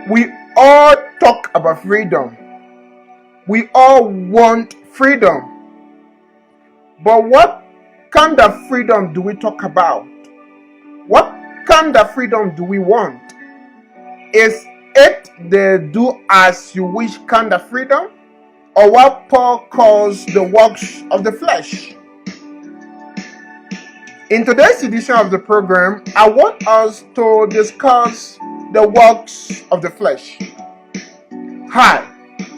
We all talk about freedom. We all want freedom. But what kind of freedom do we talk about? What kind of freedom do we want? Is it the do as you wish kind of freedom? Or what Paul calls the works of the flesh? In today's edition of the program, I want us to discuss the works of the flesh. Hi,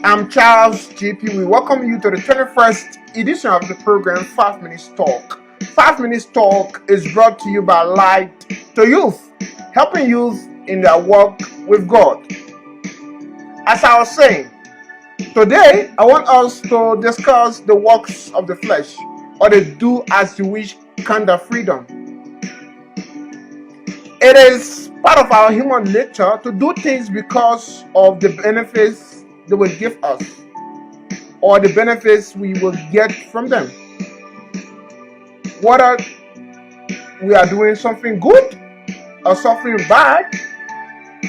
I'm Charles JP. We welcome you to the 21st edition of the program 5 Minutes Talk. 5 Minutes Talk is brought to you by Light to Youth, helping youth in their walk with God. As I was saying, today I want us to discuss the works of the flesh, or the do as you wish kind of freedom. It is part of our human nature to do things because of the benefits they will give us, or the benefits we will get from them. Whether we are doing something good or something bad,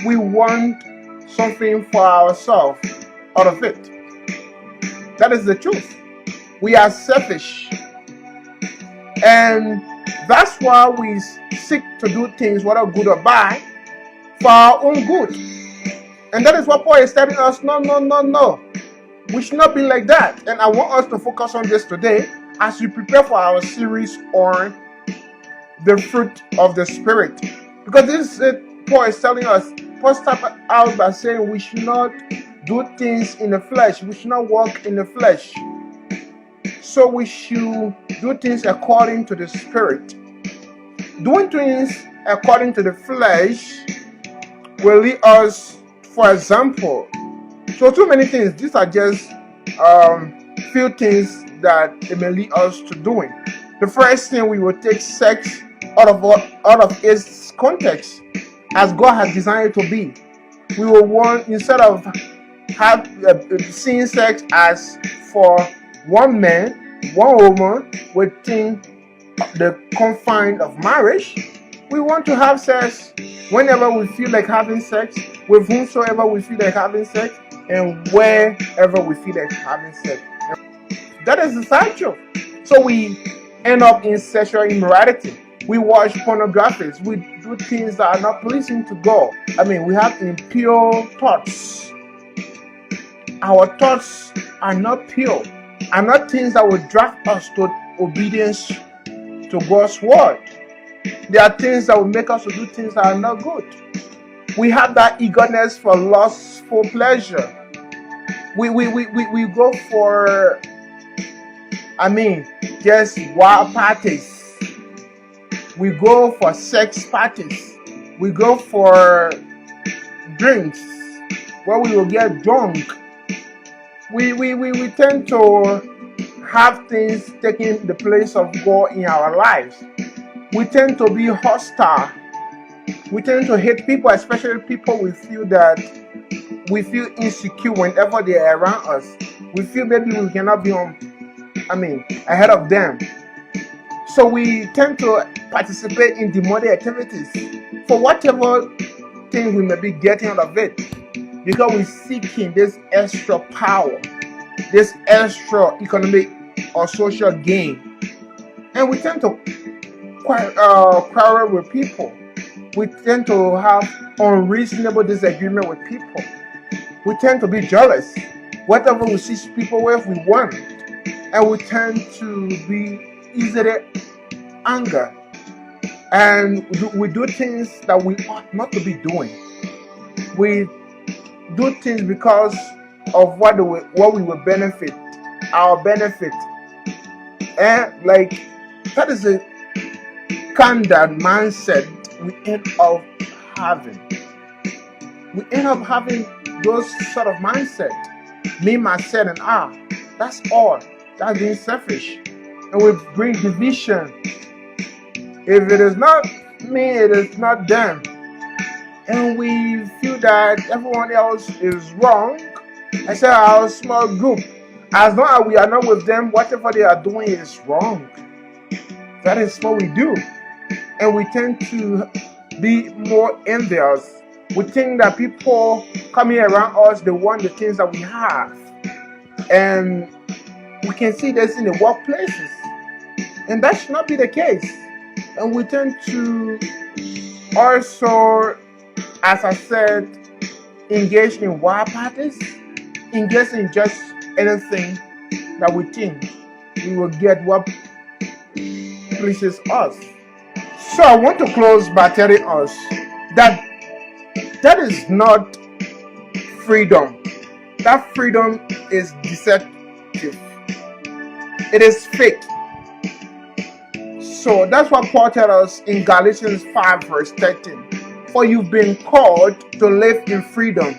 we want something for ourselves out of it. That is the truth. We are selfish, and that's why we seek to do things, whether good or bad, for our own good. And that is what Paul is telling us, no. We should not be like that. And I want us to focus on this today as we prepare for our series on the fruit of the Spirit. Because this is it, Paul is telling us. Paul started out by saying we should not do things in the flesh. We should not walk in the flesh. So we should do things according to the Spirit. Doing things according to the flesh will lead us, for example, so too many things. These are just few things that it may lead us to doing. The first thing, we will take sex out of its context, as God has designed it to be. We will want, instead of seeing sex as for one man, one woman within the confines of marriage, we want to have sex whenever we feel like having sex, with whomsoever we feel like having sex, and wherever we feel like having sex. That is the side truth. So we end up in sexual immorality. We watch pornographies. We do things that are not pleasing to God. We have impure thoughts. Our thoughts are not pure, are not things that will drive us to obedience to God's word. There are things that will make us to do things that are not good. We have that eagerness for lustful pleasure. We go for, just wild parties. We go for sex parties. We go for drinks where we will get drunk. We tend to have things taking the place of God in our lives. We tend to be hostile. We tend to hate people, especially people we feel insecure whenever they are around us. We feel maybe we cannot be ahead of them. So we tend to participate in demonic activities for whatever thing we may be getting out of it, because we're seeking this extra power, this extra economic or social gain. And we tend to quarrel with people. We tend to have unreasonable disagreement with people. We tend to be jealous. Whatever we see people with, we want. And we tend to be easily angered. And we do things that we ought not to be doing. We do things because of what we will benefit, our benefit. And that is a kind of mindset we end up having. We end up having those sort of mindset. Me, myself, and I. That's all. That's being selfish. And we bring division. If it is not me, it is not them. And we feel that everyone else is wrong, except our small group. As long as we are not with them, whatever they are doing is wrong. That is what we do. And we tend to be more envious We think that people coming around us, they want the things that we have. And we can see this in the workplaces. And that should not be the case. And we tend to also, as I said, engage in wild parties, engage in just anything that we think we will get what pleases us. So I want to close by telling us that that is not freedom. That freedom is deceptive. It is fake. So that's what Paul tells us in Galatians 5 verse 13. For you've been called to live in freedom,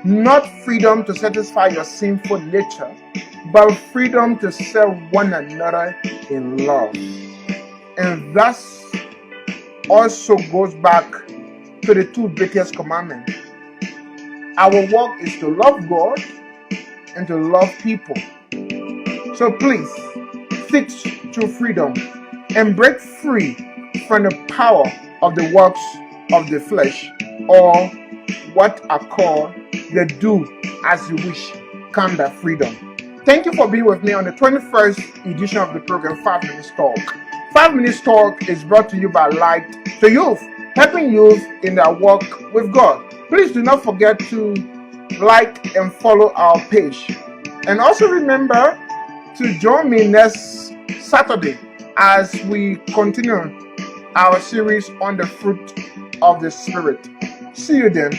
not freedom to satisfy your sinful nature, but freedom to serve one another in love. And that also goes back to the two biggest commandments. Our work is to love God and to love people. So please, seek true freedom and break free from the power of the works of the flesh, or what are called the do as you wish kind of freedom. Thank you for being with me on the 21st edition of the program 5 Minutes Talk. 5 Minutes Talk is brought to you by Light to Youth, helping youth in their walk with God. Please do not forget to like and follow our page. And also remember to join me next Saturday as we continue our series on the fruit of the Spirit. See you then.